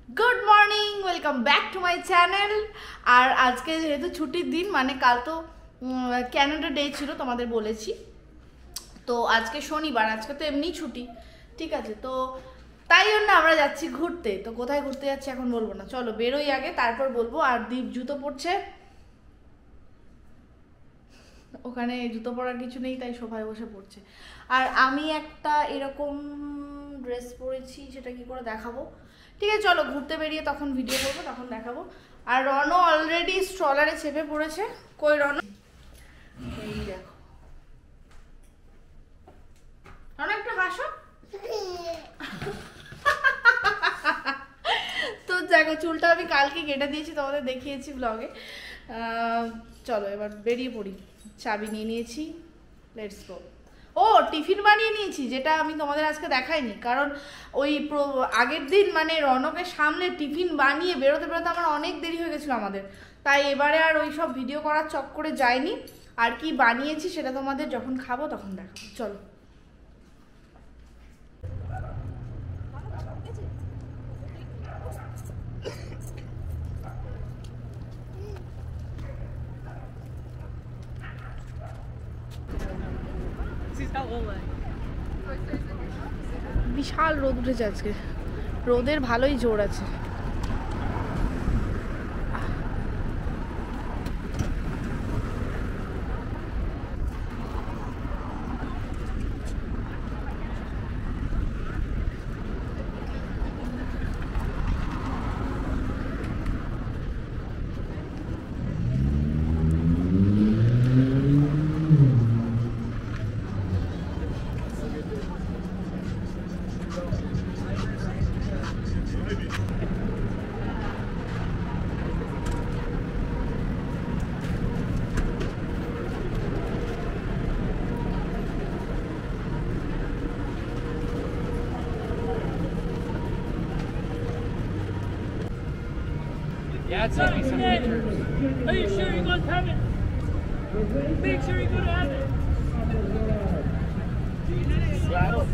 Good morning, welcome back to my channel. আর আজকে যেহেতু ছুটির দিন, মানে কাল তো ক্যানাডা ডে ছিল, তোমাদের বলেছি। তো আজকে শনিবার, আজকে তো এমনি ছুটি, ঠিক আছে। তো তাই জন্য আমরা যাচ্ছি ঘুরতে। তো কোথায় ঘুরতে যাচ্ছি এখন বলবো না, চলো বেরোই আগে, তারপর বলবো। আর দীপ জুতো পরছে, ওখানে জুতো পরার কিছু নেই, তাই সোফায় বসে পড়ছে। আর আমি একটা এরকম ড্রেস পরেছি, সেটা কি করে দেখাবো, ঠিক আছে চলো ঘুরতে বেরিয়ে তখন ভিডিও করবো, তখন দেখাবো। আর রনও অলরেডি স্ট্রলারে চেপে পড়েছে। কই রন, এই দেখো রন, একটু হাসো। তো দেখো, চুলটা আমি কালকে কেটে দিয়েছি, তোমাদের দেখিয়েছি ব্লগে। চলো এবার বেরিয়ে পড়ি। চাবি নিয়ে নিয়েছি, লেটস গো। ও টিফিন বানিয়ে নিয়েছি, যেটা আমি তোমাদের আজকে দেখাইনি, কারণ ওই আগের দিন মানে রনকে সামলে টিফিন বানিয়ে বেরোতে বেরোতে আমার অনেক দেরি হয়ে গেছিলো আমাদের, তাই এবারে আর ওই সব ভিডিও করার চক্করে যাইনি। আর কি বানিয়েছি সেটা তোমাদের যখন খাবো তখন দেখাবো, চলো। বিশাল রোদ উঠেছে আজকে, রোদের ভালোই জোর আছে। Yeah, it's like some pictures. Are you sure you're going to have it? Make sure you're going to have it. Saddle.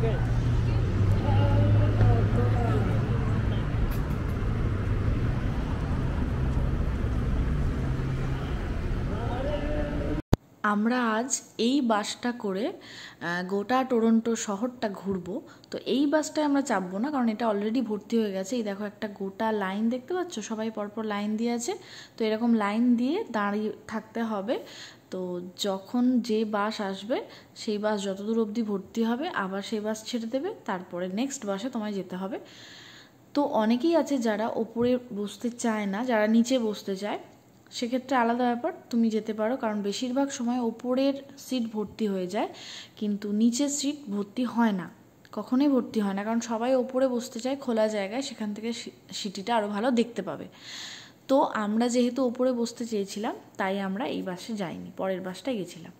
Good. আমরা আজ এই বাসটা করে গোটা টরন্টো শহরটা ঘুরবো। তো এই বাসটায় আমরা চাপবো না, কারণ এটা অলরেডি ভর্তি হয়ে গেছে। এই দেখো একটা গোটা লাইন দেখতে পাচ্ছ, সবাই পরপর লাইন দিয়ে আছে। তো এরকম লাইন দিয়ে দাঁড়িয়ে থাকতে হবে। তো যখন যে বাস আসবে, সেই বাস যতদূর অবধি ভর্তি হবে আবার সেই বাস ছেড়ে দেবে, তারপরে নেক্সট বাসে তোমায় যেতে হবে। তো অনেকেই আছে যারা ওপরে বসতে চায় না, যারা নিচে বসতে চায়, সেক্ষেত্রে আলাদা ব্যাপার, তুমি যেতে পারো। কারণ বেশিরভাগ সময় ওপরের সিট ভর্তি হয়ে যায়, কিন্তু নিচের সিট ভর্তি হয় না, কখনোই ভর্তি হয় না। কারণ সবাই ওপরে বসতে চায় খোলা জায়গায়, সেখান থেকে সিটিটা আরও ভালো দেখতে পাবে। তো আমরা যেহেতু ওপরে বসতে চেয়েছিলাম, তাই আমরা এই বাসে যাইনি, পরের বাসটায় গেছিলাম।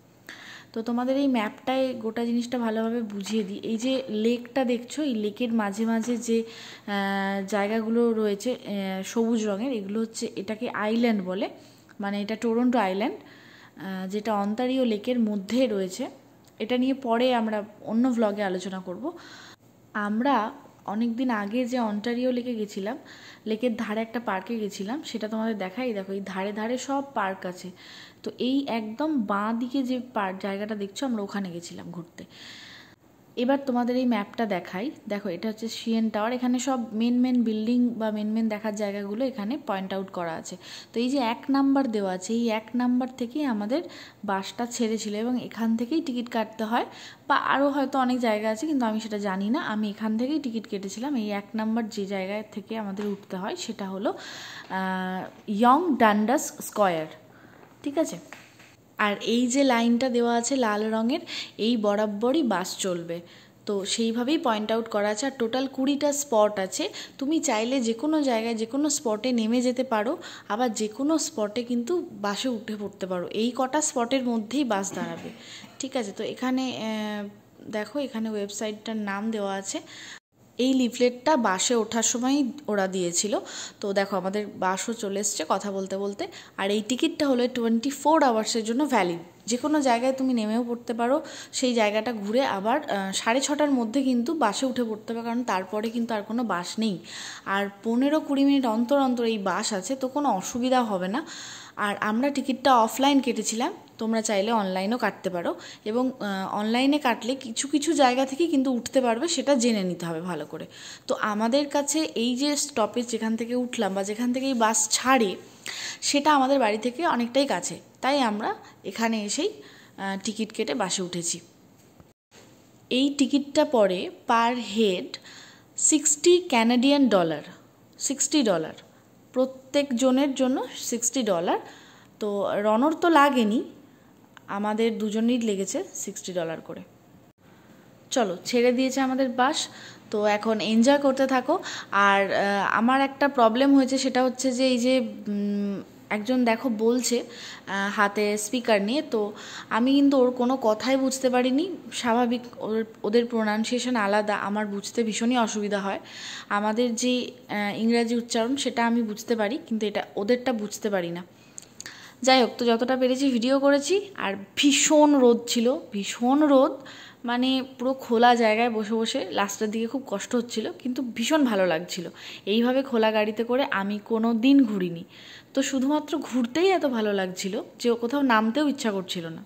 তো তোমাদের এই ম্যাপটায় গোটা জিনিসটা ভালোভাবে বুঝিয়ে দিই। এই যে লেকটা দেখছো, এই লেকের মাঝে মাঝে যে জায়গাগুলো রয়েছে সবুজ রঙের, এগুলো হচ্ছে, এটাকে আইল্যান্ড বলে, মানে এটা টরন্টো আইল্যান্ড, যেটা অন্টারিও লেকের মধ্যে রয়েছে। এটা নিয়ে পরে আমরা অন্য ভ্লগে আলোচনা করব। আমরা অনেক দিন আগে যে অন্টারিও লেকে গেছিলাম, লেকের ধারে একটা পার্কে গেছিলাম, সেটা তোমাদের দেখাই। দেখো এই ধারে ধারে সব পার্ক আছে। তো এই একদম বাঁ দিকে যে জায়গাটা দেখছো, আমরা ওখানে গেছিলাম ঘুরতে। এবার তোমাদের এই ম্যাপটা দেখাই। দেখো এটা হচ্ছে সিএন টাওয়ার। এখানে সব মেন বিল্ডিং বা মেন দেখার জায়গাগুলো এখানে পয়েন্ট আউট করা আছে। তো এই যে 1 নাম্বার দেওয়া আছে, এই 1 নাম্বার থেকেই আমাদের বাসটা ছেড়েছিল, এবং এখান থেকেই টিকিট কাটতে হয়, বা আরও হয়তো অনেক জায়গা আছে, কিন্তু আমি সেটা জানি না। আমি এখান থেকেই টিকিট কেটেছিলাম। এই 1 নাম্বার যে জায়গায় থেকে আমাদের উঠতে হয়, সেটা হলো ইয়ং ডান্ডাস স্কয়ার, ঠিক আছে। আর এই যে লাইনটা দেওয়া আছে লাল রঙের, এই বরাবরই বাস চলবে। তো সেইভাবেই পয়েন্ট আউট করা আছে। আর টোটাল 20টা স্পট আছে। তুমি চাইলে যে কোনো জায়গায় যে কোনো স্পটে নেমে যেতে পারো, আবার যে কোনো স্পটে কিন্তু বাসে উঠে পড়তে পারো। এই কটা স্পটের মধ্যেই বাস দাঁড়াবে, ঠিক আছে। তো এখানে দেখো, এখানে ওয়েবসাইটটার নাম দেওয়া আছে। এই লিফলেটটা বাসে ওঠার সময় ওরা দিয়েছিল। তো দেখো আমাদের বাসও চলে এসছে কথা বলতে বলতে। আর এই টিকিটটা হলো 24 আওয়ার্সের জন্য ভ্যালিড। যে কোনো জায়গায় তুমি নেমেও পড়তে পারো, সেই জায়গাটা ঘুরে আবার 6:30টার মধ্যে কিন্তু বাসে উঠে পড়তে হবে, কারণ তারপরে কিন্তু আর কোনো বাস নেই। আর 15-20 মিনিট অন্তর অন্তর এই বাস আছে, তো কোনো অসুবিধা হবে না। আর আমরা টিকিটটা অফলাইন কেটেছিলাম, তোমরা চাইলে অনলাইনও কাটতে পারো। এবং অনলাইনে কাটলে কিছু কিছু জায়গা থেকে কিন্তু উঠতে পারবে, সেটা জেনে নিতে হবে ভালো করে। তো আমাদের কাছে এই যে স্টপেজ যেখান থেকে উঠলাম বা যেখান থেকে এই বাস ছাড়ে, সেটা আমাদের বাড়ি থেকে অনেকটাই কাছে, তাই আমরা এখানে এসেই টিকিট কেটে বাসে উঠেছি। এই টিকিটটা পড়ে পার হেড $60 $60 প্রত্যেক জনের জন্য $60। তো রনর তো লাগেনি, আমাদের দুজনেরই লেগেছে $60 করে। চলো, ছেড়ে দিয়েছে আমাদের বাস, তো এখন এনজয় করতে থাকো। আর আমার একটা প্রবলেম হয়েছে, সেটা হচ্ছে যে এই যে একজন দেখো বলছে হাতে স্পিকার নিয়ে, তো আমি কিন্তু ওর কোনো কথাই বুঝতে পারিনি। স্বাভাবিক, ওদের প্রোনাউন্সিয়েশন আলাদা, আমার বুঝতে ভীষণই অসুবিধা হয়। আমাদের যে ইংরাজি উচ্চারণ সেটা আমি বুঝতে পারি, কিন্তু এটা ওদেরটা বুঝতে পারি না। যাই হোক, তো যতটা পেরেছি ভিডিও করেছি। আর ভীষণ রোদ ছিল, ভীষণ রোদ, মানে পুরো খোলা জায়গায় বসে বসে লাস্টের দিকে খুব কষ্ট হচ্ছিল, কিন্তু ভীষণ ভালো লাগছিল। এইভাবে খোলা গাড়িতে করে আমি কোনো দিন ঘুরিনি, তো শুধুমাত্র ঘুরতেই এত ভালো লাগছিল যে কোথাও নামতেও ইচ্ছা করছিল না।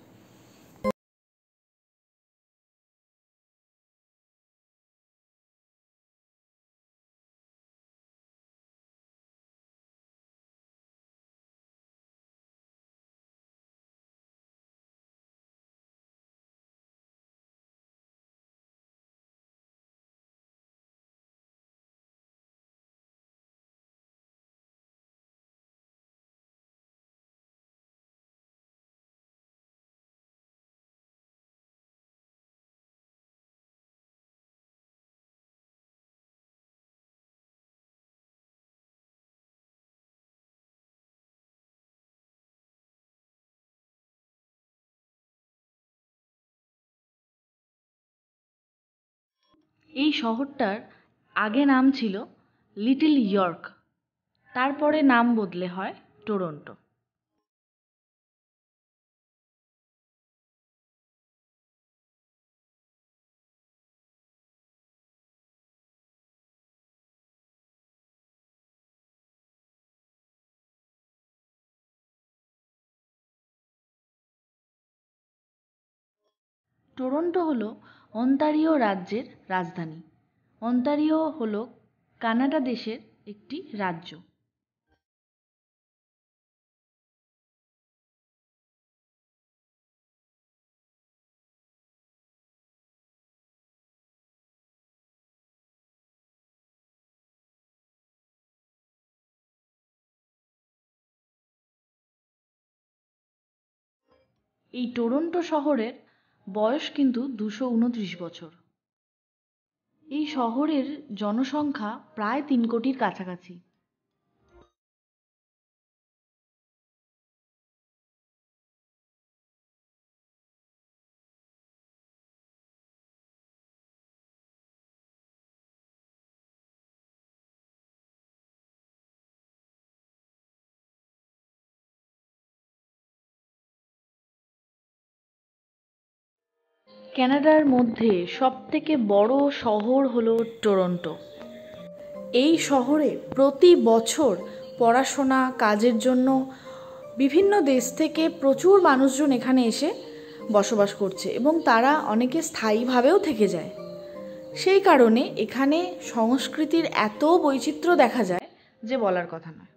এই শহরটার আগে নাম ছিল লিটল ইয়র্ক, তারপরে নাম বদলে হয় টরন্টো। টরন্টো হলো অন্টারিও রাজ্যের রাজধানী। অন্টারিও হলো কানাডা দেশের একটি রাজ্য। এই টরন্টো শহরের বয়স কিন্তু 229 বছর। এই শহরের জনসংখ্যা প্রায় 3 কোটির কাছাকাছি। কানাডার মধ্যে সবথেকে বড় শহর হলো টরন্টো। এই শহরে প্রতি বছর পড়াশোনা, কাজের জন্য বিভিন্ন দেশ থেকে প্রচুর মানুষজন এখানে এসে বসবাস করছে, এবং তারা অনেকে স্থায়ীভাবেও থেকে যায়। সেই কারণে এখানে সংস্কৃতির এত বৈচিত্র্য দেখা যায় যে বলার কথা নয়।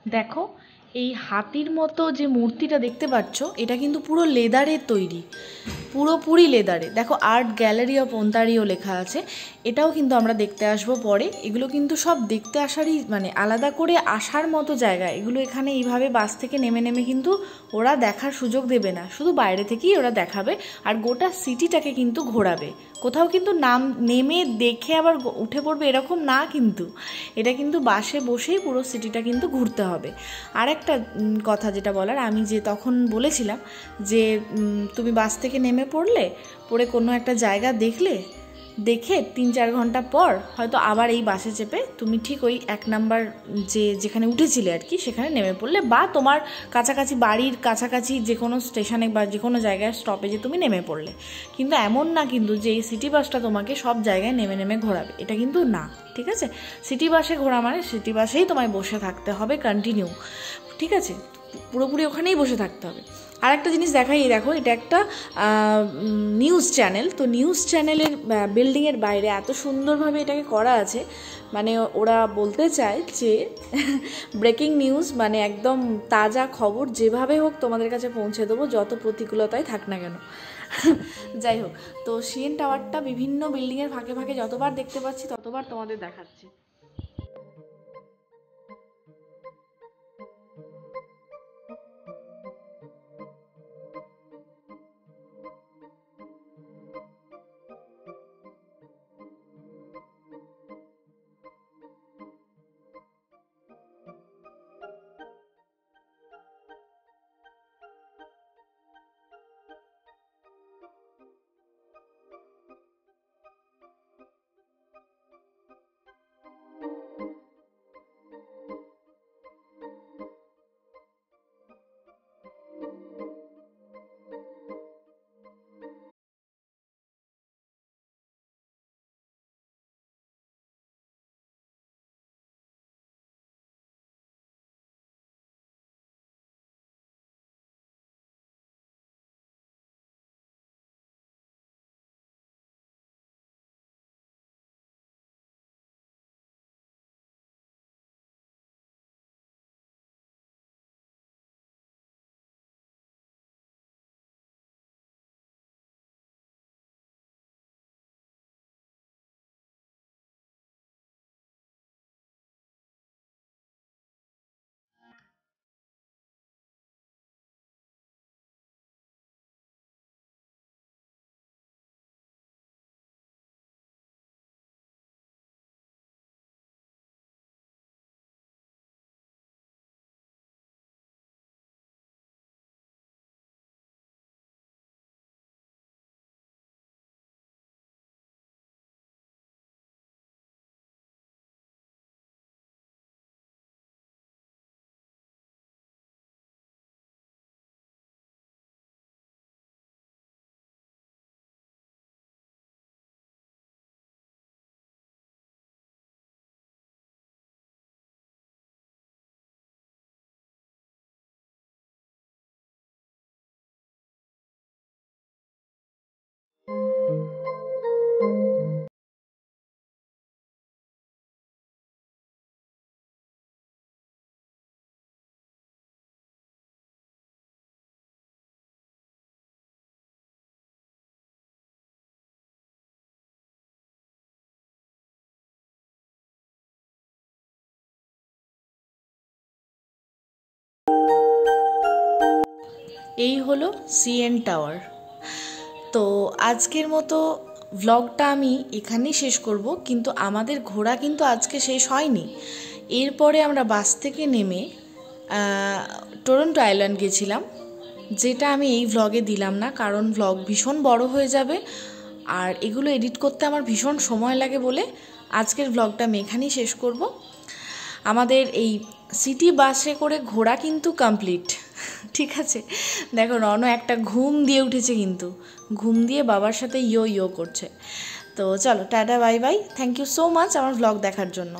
দেখো এই হাতির মতো যে মূর্তিটা দেখতে পাচ্ছ এটা কিন্তু পুরো লেদারের তৈরি, পুরোপুরি লেদারে। দেখো আর্ট গ্যালারি অফ ওন্টারিও লেখা আছে, এটাও কিন্তু আমরা দেখতে আসবো পরে। এগুলো কিন্তু সব দেখতে আসারই মানে আলাদা করে আসার মতো জায়গা এগুলো। এখানে এইভাবে বাস থেকে নেমে নেমে কিন্তু ওরা দেখার সুযোগ দেবে না, শুধু বাইরে থেকেই ওরা দেখাবে আর গোটা সিটিটাকে কিন্তু ঘোরাবে। কোথাও কিন্তু নেমে দেখে আবার উঠে পড়বে এরকম না, কিন্তু এটা কিন্তু বাসে বসেই পুরো সিটিটা কিন্তু ঘুরতে হবে। আর একটা কথা যেটা বলার, আমি যে তখন বলেছিলাম যে তুমি বাস থেকে নেমে পড়ে কোনো একটা জায়গা দেখে 3-4 ঘন্টা পর হয়তো আবার এই বাসে চেপে তুমি ঠিক ওই 1 নাম্বার যেখানে উঠেছিলে আর কি সেখানে নেমে পড়লে, বা তোমার কাছাকাছি বাড়ির কাছাকাছি যে কোনো স্টেশনে বা যে কোনো জায়গায় স্টপেজে তুমি নেমে পড়লে। কিন্তু এমন না কিন্তু যে এই সিটি বাসটা তোমাকে সব জায়গায় নেমে নেমে ঘোরাবে, এটা কিন্তু না, ঠিক আছে? সিটি বাসে ঘোরা মানে সিটি বাসেই তোমায় বসে থাকতে হবে কন্টিনিউ, ঠিক আছে? পুরোপুরি ওখানেই বসে থাকতে হবে। আর একটা জিনিস দেখাই, দেখো এটা একটা নিউজ চ্যানেল। তো নিউজ চ্যানেলের বিল্ডিংয়ের বাইরে এত সুন্দরভাবে এটাকে করা আছে, মানে ওরা বলতে চায় যে ব্রেকিং নিউজ, মানে একদম তাজা খবর যেভাবে হোক তোমাদের কাছে পৌঁছে দেবো, যত প্রতিকূলতাই থাক না কেন। যাই হোক, তো সিএন টাওয়ারটা বিভিন্ন বিল্ডিংয়ের ফাঁকে ফাঁকে যতবার দেখতে পাচ্ছি ততবার তোমাদের দেখাচ্ছি। এই হলো সিএন টাওয়ার। তো আজকের মতো ভ্লগটা আমি এখানেই শেষ করব, কিন্তু আমাদের ঘোরা কিন্তু আজকে শেষ হয়নি। এরপরে আমরা বাস থেকে নেমে টরন্টো আইল্যান্ড গেছিলাম, যেটা আমি এই ভ্লগে দিলাম না, কারণ ভ্লগ ভীষণ বড় হয়ে যাবে আর এগুলো এডিট করতে আমার ভীষণ সময় লাগে বলে আজকের ভ্লগটা আমি এখানেই শেষ করব। আমাদের এই সিটি বাসে করে ঘোরা কিন্তু কমপ্লিট, ঠিক আছে? দেখো রনও একটা ঘুম দিয়ে উঠেছে, কিন্তু ঘুম দিয়ে বাবার সাথে ইয়ো করছে। তো চলো tata, bye bye, thank you so much আমার ভ্লগ দেখার জন্য।